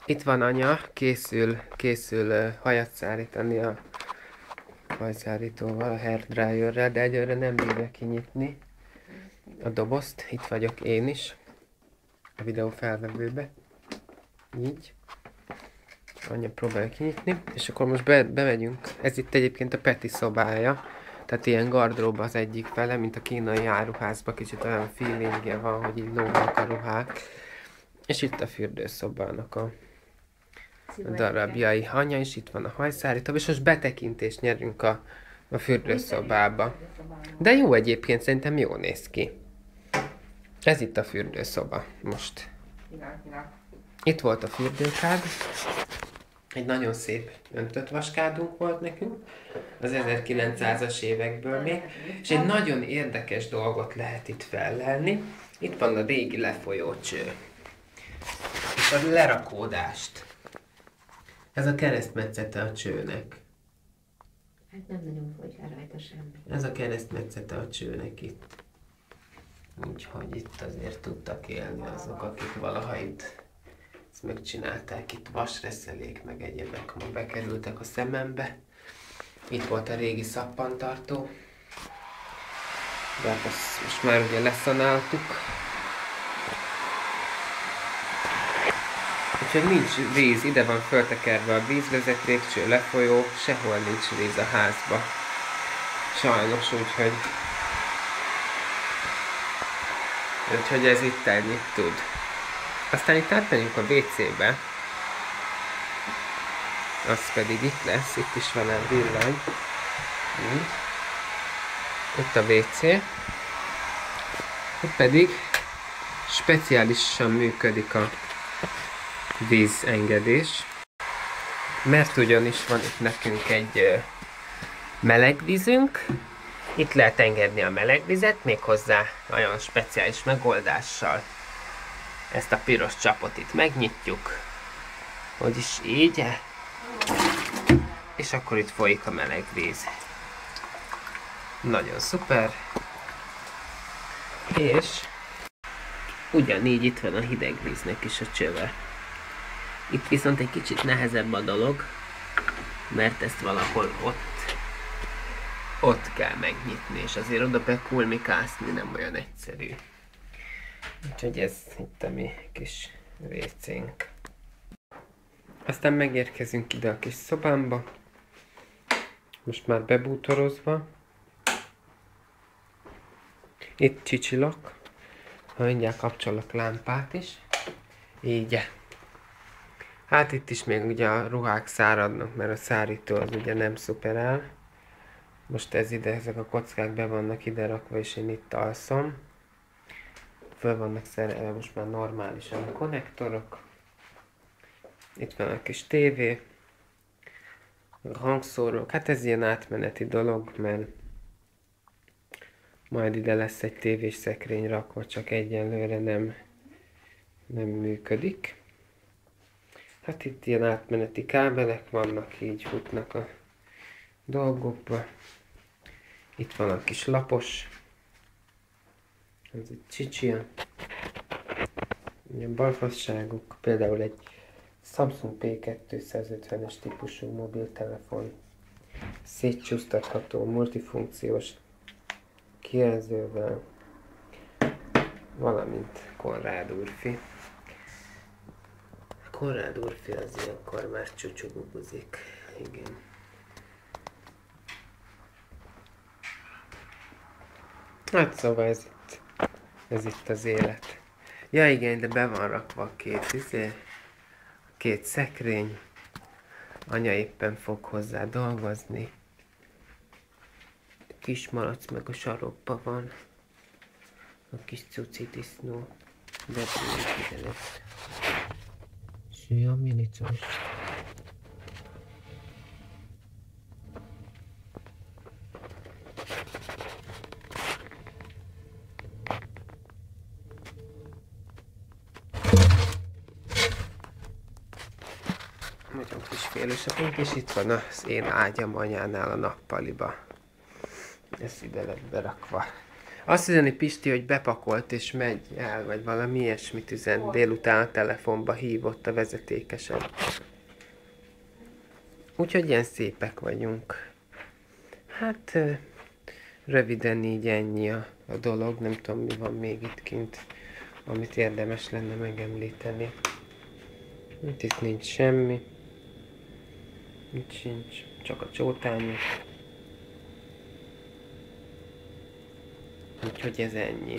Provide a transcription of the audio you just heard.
Itt van anya, készül hajat szárítani a hajszárítóval, a hairdryerrel, de egyelőre nem bírja kinyitni a dobozt. Itt vagyok én is, a videó felvevőbe. Így. Anya próbálja kinyitni, és akkor most bemegyünk. Ez itt egyébként a Peti szobája. Tehát ilyen gardrób az egyik fele, mint a kínai áruházban, kicsit olyan feelingje van, hogy így lógnak a ruhák. És itt a fürdőszobának a darabjai. Anya is itt van a hajszárító, és most betekintést nyerünk a fürdőszobába. De jó egyébként, szerintem jól néz ki. Ez itt a fürdőszoba most. Itt volt a fürdőkád. Egy nagyon szép öntött vaskádunk volt nekünk, az 1900-as évekből még, és egy nagyon érdekes dolgot lehet itt fellelni. Itt van a régi lefolyó cső. És a lerakódást. Ez a keresztmetszete a csőnek. Hát nem nagyon folyt le rajta semmi. Ez a keresztmetszete a csőnek itt. Úgyhogy itt azért tudtak élni azok, akik valaha itt ezt megcsinálták. Itt vasreszelék, meg egyebek ma bekerültek a szemembe. Itt volt a régi szappantartó. De hát azt most már ugye leszanáltuk. Úgyhogy nincs víz, ide van föltekerve a vízvezetékcső, lefolyó, sehol nincs víz a házba. Sajnos, úgyhogy ez itt ennyit tud. Aztán itt átmenjünk a WC-be. Az pedig itt lesz, itt is van egy villany. Így. Itt a WC. Itt pedig speciálisan működik a vízengedés. Mert ugyanis van itt nekünk egy melegvízünk. Itt lehet engedni a melegvizet, méghozzá nagyon speciális megoldással. Ezt a piros csapot itt megnyitjuk. Hogy is így. És akkor itt folyik a meleg víz. Nagyon szuper. És ugyanígy itt van a hideg víznek is a csöve. Itt viszont egy kicsit nehezebb a dolog, mert ezt valahol ott kell megnyitni, és azért oda bekulmikászni nem olyan egyszerű. Úgyhogy ez itt a mi kis WC-nk. Aztán megérkezünk ide a kis szobámba. Most már bebútorozva. Itt csicsilok. Mindjárt kapcsolok lámpát is. Így. Hát itt is még ugye a ruhák száradnak, mert a szárító az ugye nem szuperál. Most ezek a kockák be vannak ide rakva, és én itt alszom. Föl vannak szerelve most már normálisan a konnektorok. Itt van a kis tévé. A hangszórók. Hát ez ilyen átmeneti dolog, mert majd ide lesz egy tévés szekrény rakva, csak egyenlőre nem működik. Hát itt ilyen átmeneti kábelek vannak, így futnak a dolgokba. Itt van a kis lapos. Ez egy csicsia. Ilyen balfasságok. Például egy Samsung P250-es típusú mobiltelefon. Szétcsúsztatható, multifunkciós kijelzővel. Valamint Konrád Urfi. Konrád Urfi az ilyenkor már csúcsugubuzik. Igen. Hát szóval ez itt az élet. Ja igen, de be van rakva a két szekrény. Anya éppen fog hozzá dolgozni. Kis malac meg a sarokban van. A kis cuci disznó. Bebújik ide lesz. Szia, milicos. Nagyon kis félősapunk, és itt van az én ágyam anyánál a nappaliba. Ez ide lett berakva. Azt üzeni Pisti, hogy bepakolt és megy el, vagy valami ilyesmit üzen. Délután a telefonba hívott a vezetékesen. Úgyhogy ilyen szépek vagyunk. Hát röviden így ennyi a dolog. Nem tudom, mi van még itt kint, amit érdemes lenne megemlíteni. Itt nincs semmi. Itt sincs, csak a csótányok. Úgyhogy ez ennyi.